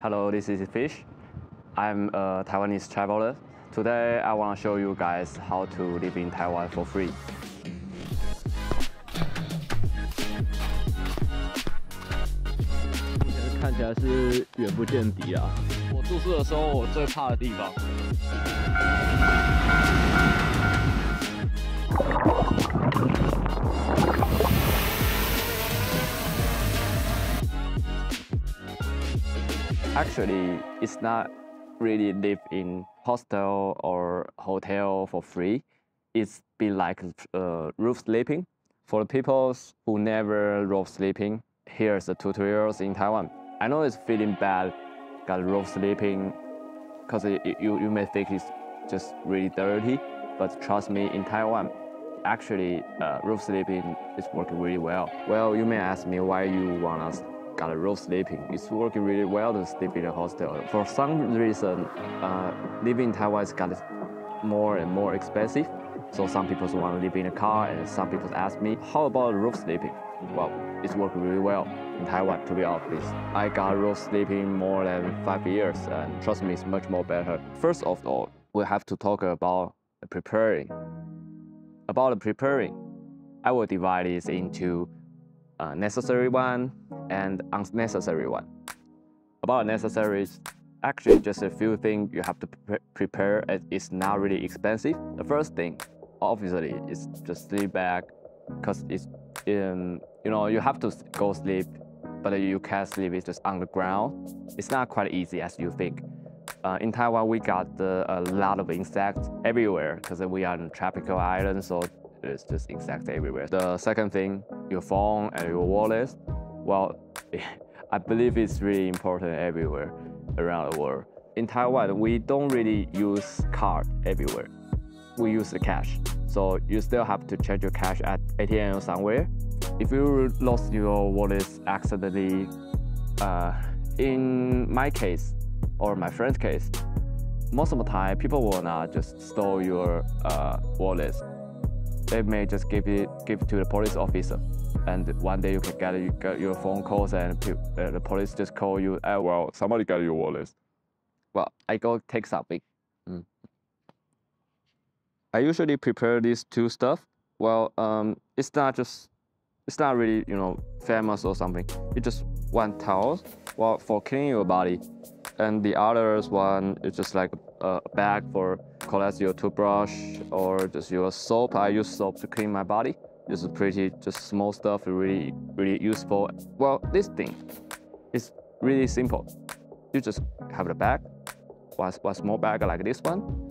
Hello, this is Fish. I'm a Taiwanese traveler. Today, I want to show you guys how to live in Taiwan for free. 目前看起来是远不见底啊！我住宿的时候，我最怕的地方。Actually, it's not really live in hostel or hotel for free. It's be like roof sleeping. For the people who never roof sleeping, here's the tutorials in Taiwan. I know it's feeling bad, got roof sleeping, because you may think it's just really dirty, but trust me, in Taiwan, actually roof sleeping is working really well. Well, you may ask me why you want us got a roof sleeping. It's working really well to sleep in a hostel. For some reason, living in Taiwan has got more and more expensive. So some people want to live in a car, and some people ask me, how about roof sleeping? Well, it's working really well in Taiwan, to be honest. I got roof sleeping more than 5 years, and trust me, it's much more better. First of all, we have to talk about preparing. About the preparing, I will divide this into necessary one and unnecessary one. About necessary, actually just a few things you have to prepare. It's not really expensive. The first thing, obviously, is just sleep bag, because it's you have to go sleep, but you can't sleep. It's just on the ground. It's not quite easy as you think. In Taiwan, we got a lot of insects everywhere because we are on a tropical island, so there's just insects everywhere. The second thing, your phone and your wallet. Well, I believe it's really important everywhere around the world. In Taiwan, we don't really use card everywhere. We use the cash. So you still have to change your cash at ATM somewhere. If you lost your wallet accidentally, in my case, or my friend's case, most of the time, people will not just steal your wallet. They may just give it to the police officer, and one day you can get your phone calls, and the police just call you. Well, somebody got your wallet. Well, I go take something. I usually prepare these two stuff. Well, it's not really famous or something. It's just one towel, well, for cleaning your body, and the other one is just like a bag for collect your toothbrush or just your soap. I use soap to clean my body. This is just small stuff, really useful. Well, this thing is really simple. You just have the bag, one small bag like this one,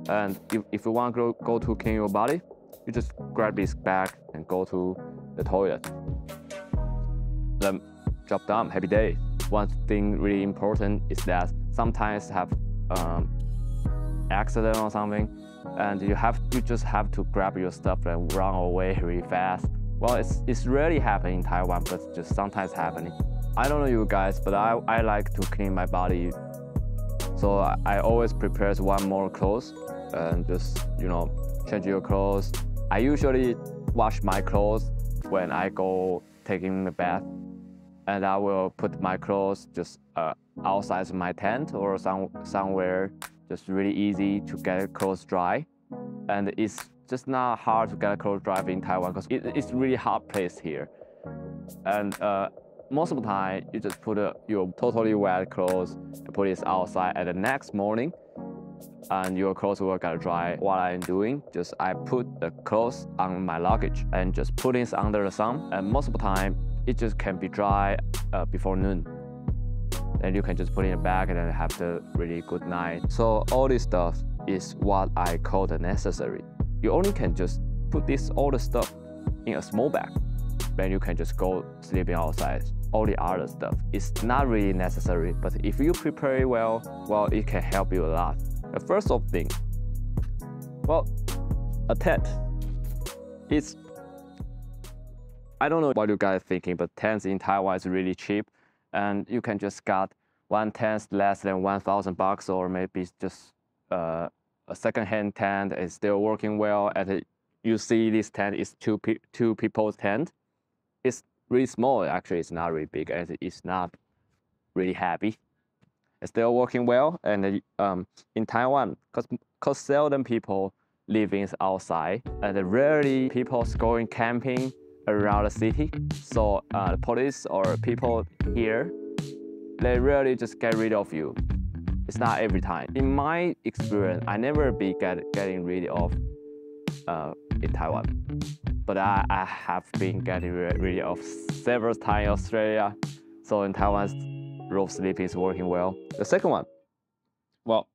and if you want to go to clean your body, you just grab this bag and go to the toilet. Then job done, happy day. One thing really important is that sometimes have accident or something, and you just have to grab your stuff and run away really fast. Well, it's rarely happening in Taiwan, but just sometimes happening. I don't know you guys, but I like to clean my body, so I always prepare one more clothes and just change your clothes. I usually wash my clothes when I go taking the bath, and I will put my clothes just outside my tent or somewhere, just really easy to get clothes dry. And it's just not hard to get clothes dry in Taiwan because it's really hot place here. And most of the time, you just put your totally wet clothes and put it outside, and the next morning, and your clothes will get dry. What I'm doing, just I put the clothes on my luggage and just put it under the sun, and most of the time, it just can be dry before noon. Then you can just put it in a bag and then have the really good night. So all this stuff is what I call the necessary. You only can just put all the stuff in a small bag. Then you can just go sleeping outside. All the other stuff is not really necessary, but if you prepare it well, it can help you a lot. The first of thing, well, a tent. I don't know what you guys are thinking, but tents in Taiwan is really cheap, and you can just get one tent less than $1,000, or maybe just a second-hand tent is still working well. And you see this tent is two people's tent. It's really small. Actually, it's not really big, and it's not really heavy. It's still working well. And in Taiwan, because seldom people living outside, and rarely people going camping around the city. So the police or people here, they rarely just get rid of you. It's not every time. In my experience, I never be getting rid of in Taiwan. But I have been getting rid of several times in Australia. So in Taiwan, rope sleeping is working well. The second one, well,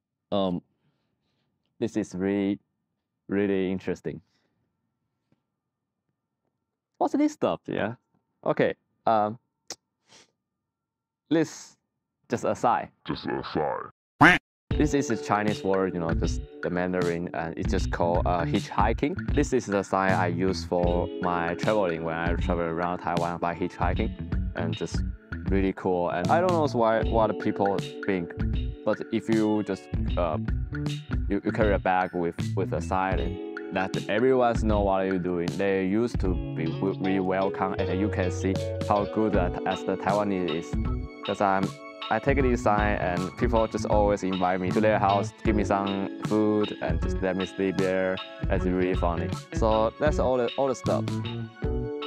this is really interesting. What's this stuff? Yeah. Okay. This just aside. This is a Chinese word, just the Mandarin, and it's just called hitchhiking. This is the sign I use for my traveling when I travel around Taiwan by hitchhiking, and just really cool. And I don't know what people think, but if you just you carry a bag with a sign that everyone know what you're doing, they used to be really welcome, and you can see how good as the Taiwanese is. Because I take this sign and people just always invite me to their house, give me some food, and just let me sleep there. That's really funny. So that's all the stuff.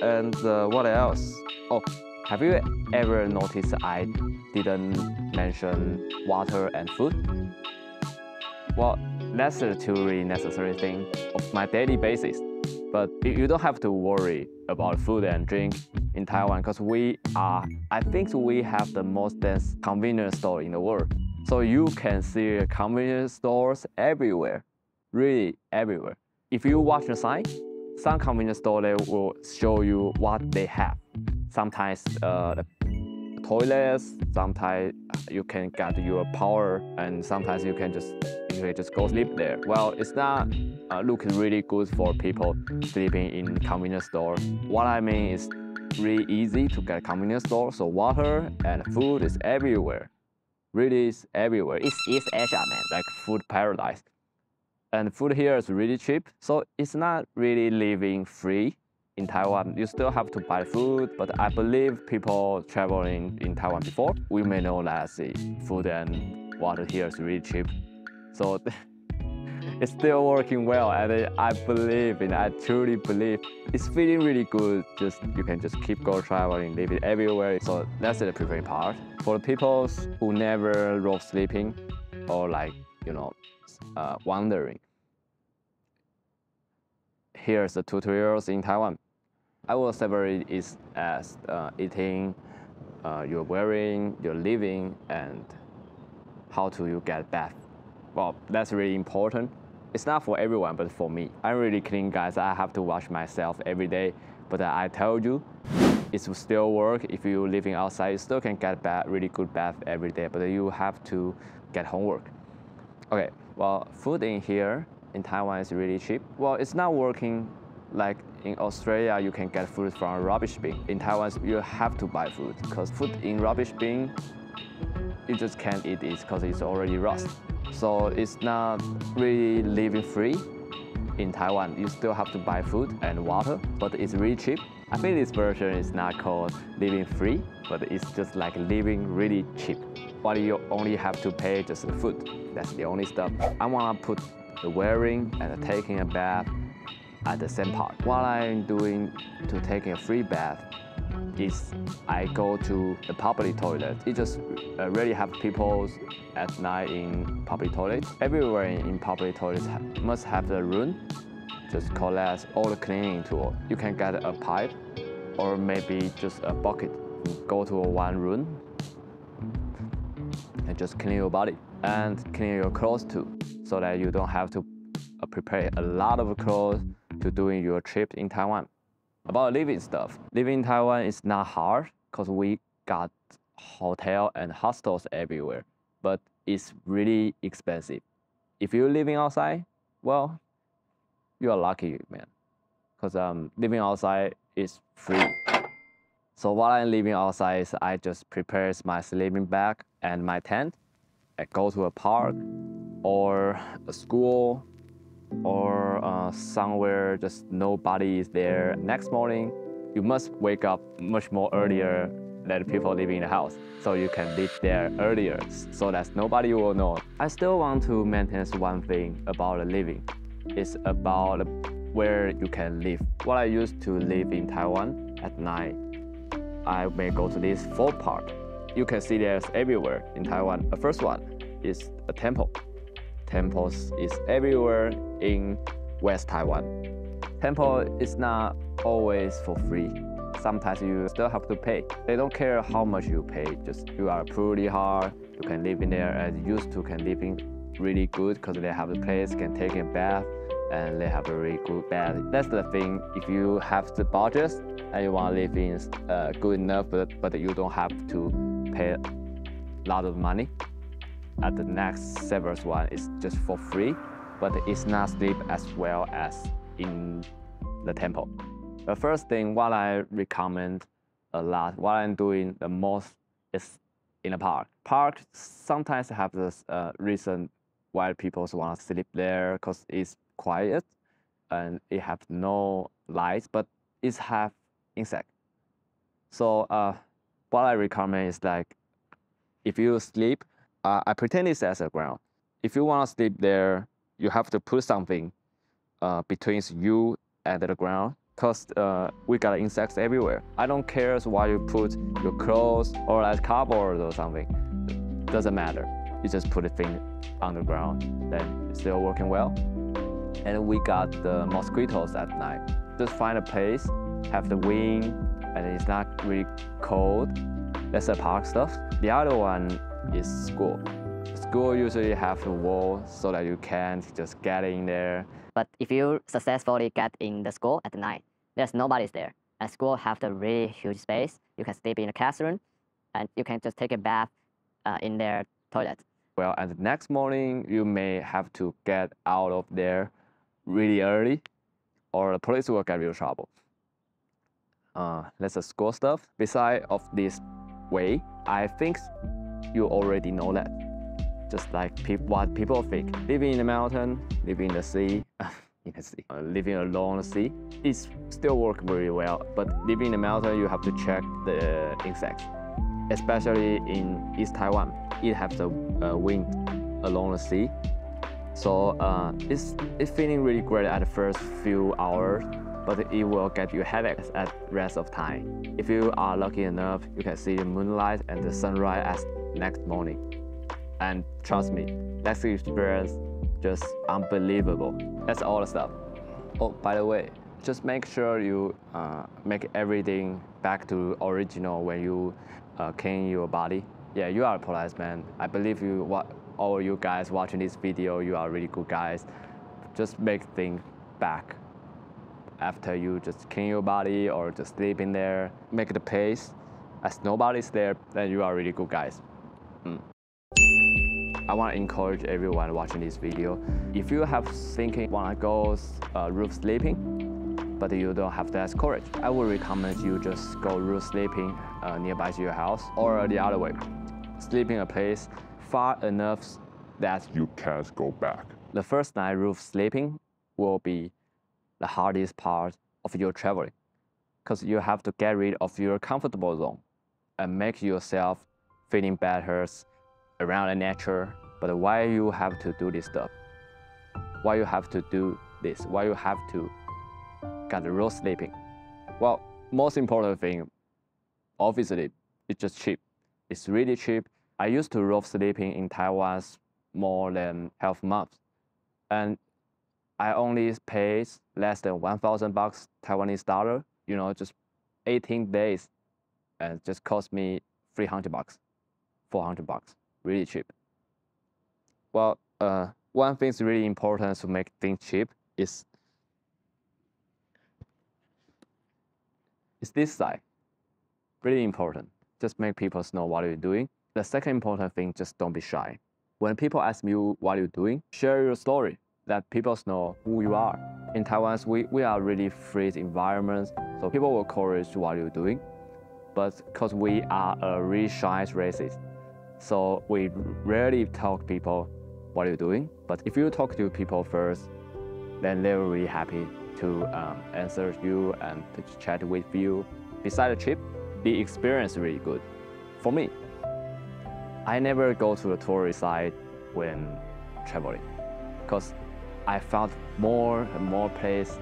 And what else? Oh, have you ever noticed I didn't mention water and food? Well, that's the two really necessary things of my daily basis. But you don't have to worry about food and drink in Taiwan because I think we have the most dense convenience store in the world. So you can see convenience stores everywhere, really everywhere. If you watch the sign, some convenience store they will show you what they have. Sometimes the toilets, sometimes you can get your power, and sometimes you can just go sleep there. Well, it's not looking really good for people sleeping in convenience store. What I mean is really easy to get convenience store. So water and food is everywhere. Really is everywhere. It's East Asia, man, like food paradise. And food here is really cheap. So it's not really living free in Taiwan. You still have to buy food, but I believe people traveling in Taiwan before, we may know that food and water here is really cheap. So it's still working well, and I truly believe it's feeling really good. You can just keep going traveling, live it everywhere. So that's the preparing part. For the people who never rope sleeping or wandering, here's the tutorials in Taiwan. I will separate it as eating, your wearing, your living, and how to you get bath. Well, that's really important. It's not for everyone, but for me. I'm really clean, guys. I have to wash myself every day. But I told you, it will still work. If you're living outside, you still can get really good bath every day, but you have to get homework. Okay, well, food in here in Taiwan is really cheap. Well, it's not working like in Australia, you can get food from a rubbish bin. In Taiwan, you have to buy food because food in rubbish bin, you just can't eat it because it's already rust. So it's not really living free in Taiwan. You still have to buy food and water, but it's really cheap. I think this version is not called living free, but it's just like living really cheap. But you only have to pay just the food. That's the only stuff. I wanna put the wearing and taking a bath at the same part. What I'm doing to taking a free bath is I go to the public toilet. It just really have people at night in public toilets. Everywhere in public toilets must have the room. Just collect all the cleaning tool. You can get a pipe or maybe just a bucket. Go to one room and just clean your body and clean your clothes too, so that you don't have to prepare a lot of clothes to doing your trip in Taiwan. About living stuff. Living in Taiwan is not hard because we got hotel and hostels everywhere, but it's really expensive. If you're living outside, well, you are lucky, man, because living outside is free. So while I'm living outside, is I just prepare my sleeping bag and my tent. I go to a park or a school or somewhere just nobody is there. Next morning, you must wake up much more earlier let people live in the house, so you can live there earlier, so that nobody will know. I still want to maintain one thing about the living. It's about where you can live. While I used to live in Taiwan at night, I may go to this folk park. You can see there's everywhere in Taiwan. The first one is a temple. Temples is everywhere in West Taiwan. Temple is not always for free. Sometimes you still have to pay. They don't care how much you pay, just you are pretty hard, you can live in there, and used to can live in really good because they have the place, can take a bath, and they have a really good bed. That's the thing, if you have the budget and you want to live in good enough, but you don't have to pay a lot of money. At the next several one is just for free, but it's not sleep as well as in the temple. The first thing what I recommend a lot, what I'm doing the most is in a park. Park sometimes have this reason why people want to sleep there because it's quiet and it have no lights, but it have insect. So what I recommend is like, if you sleep, I pretend it's as a ground. If you want to sleep there, you have to put something between you and the ground, because we got insects everywhere. I don't care why you put your clothes or like cardboard or something. Doesn't matter. You just put a thing on the ground, then it's still working well. And we got the mosquitoes at night. Just find a place, have the wind, and it's not really cold. That's the park stuff. The other one is school. School usually have a wall so that you can't just get in there. But if you successfully get in the school at night, there's nobody's there. And school have the really huge space. You can sleep in the classroom, and you can just take a bath in their toilet. Well, and the next morning, you may have to get out of there really early, or the police will get you in trouble. That's the school stuff. Besides of this way, I think you already know that. Just like what people think. Living in the mountain, living in the sea, living along the sea, it still works very well. But living in the mountain, you have to check the insects. Especially in East Taiwan, it has the wind along the sea. So it's feeling really great at the first few hours, but it will get you headaches at rest of time. If you are lucky enough, you can see the moonlight and the sunrise as next morning. And trust me, that experience just unbelievable. That's all the stuff. Oh, by the way, just make sure you make everything back to original when you clean your body. Yeah, you are a policeman. I believe you. All you guys watching this video, you are really good guys. Just make things back after you just clean your body or just sleep in there. Make the place as nobody's there, then you are really good guys. I want to encourage everyone watching this video. If you have thinking wanna go roof sleeping, but you don't have that courage, I would recommend you just go roof sleeping nearby to your house, or the other way, sleeping a place far enough that you can't go back. The first night roof sleeping will be the hardest part of your traveling, because you have to get rid of your comfortable zone and make yourself feeling better around the nature. But why you have to do this stuff? Why you have to do this? Why you have to get the roof sleeping? Well, most important thing, obviously, it's just cheap. It's really cheap. I used to roof sleeping in Taiwan more than half months, and I only paid less than 1,000 bucks Taiwanese dollar. You know, just 18 days, and it just cost me 300 bucks, 400 bucks. Really cheap. Well, one thing is really important to make things cheap is this side. Really important. Just make people know what you're doing. The second important thing, just don't be shy. When people ask you what you're doing, share your story, that people know who you are. In Taiwan, we are really free environment, so people will encourage what you're doing. But because we are a really shy racist, so we rarely talk people what you're doing. But if you talk to people first, then they're really happy to answer you and to chat with you. Besides the trip, the experience really good. For me, I never go to the tourist site when traveling, because I found more and more place.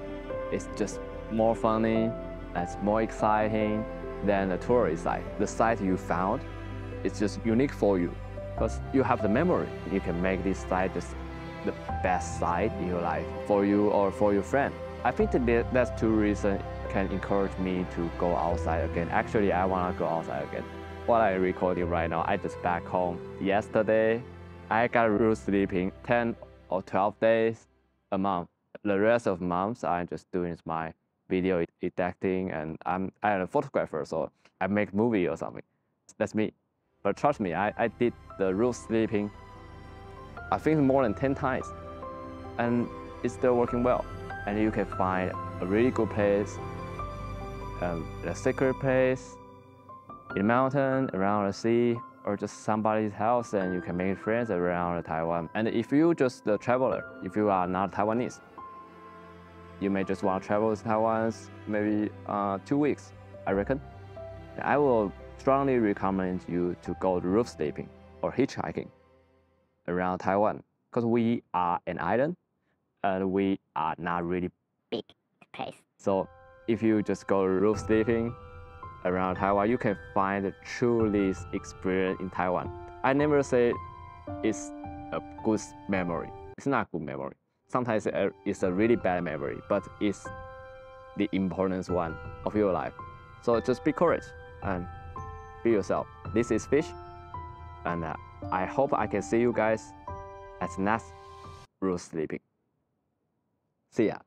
It's just more funny, it's more exciting than the tourist site. The site you found, it's just unique for you, because you have the memory. You can make this site just the best site in your life for you or for your friend. I think that's two reasons can encourage me to go outside again. Actually, I wanna go outside again. What I'm recording right now, I just back home yesterday. I got room sleeping 10 or 12 days a month. The rest of months, I'm just doing my video editing, and I'm a photographer, so I make movie or something. That's me. But trust me, I did the room sleeping, I think more than 10 times, and it's still working well. And you can find a really good place, a secret place, in the mountain, around the sea, or just somebody's house, and you can make friends around Taiwan. And if you just a traveler, if you are not Taiwanese, you may just want to travel to Taiwan maybe 2 weeks, I reckon. I will strongly recommend you to go roof sleeping or hitchhiking around Taiwan, because we are an island and we are not really Big place. So if you just go roof sleeping around Taiwan, you can find the truest experience in Taiwan. I never say it's a good memory. It's not a good memory. Sometimes it's a really bad memory, but it's the important one of your life. So just be courage and be yourself. This is Fish, and I hope I can see you guys at next roof sleeping. See ya.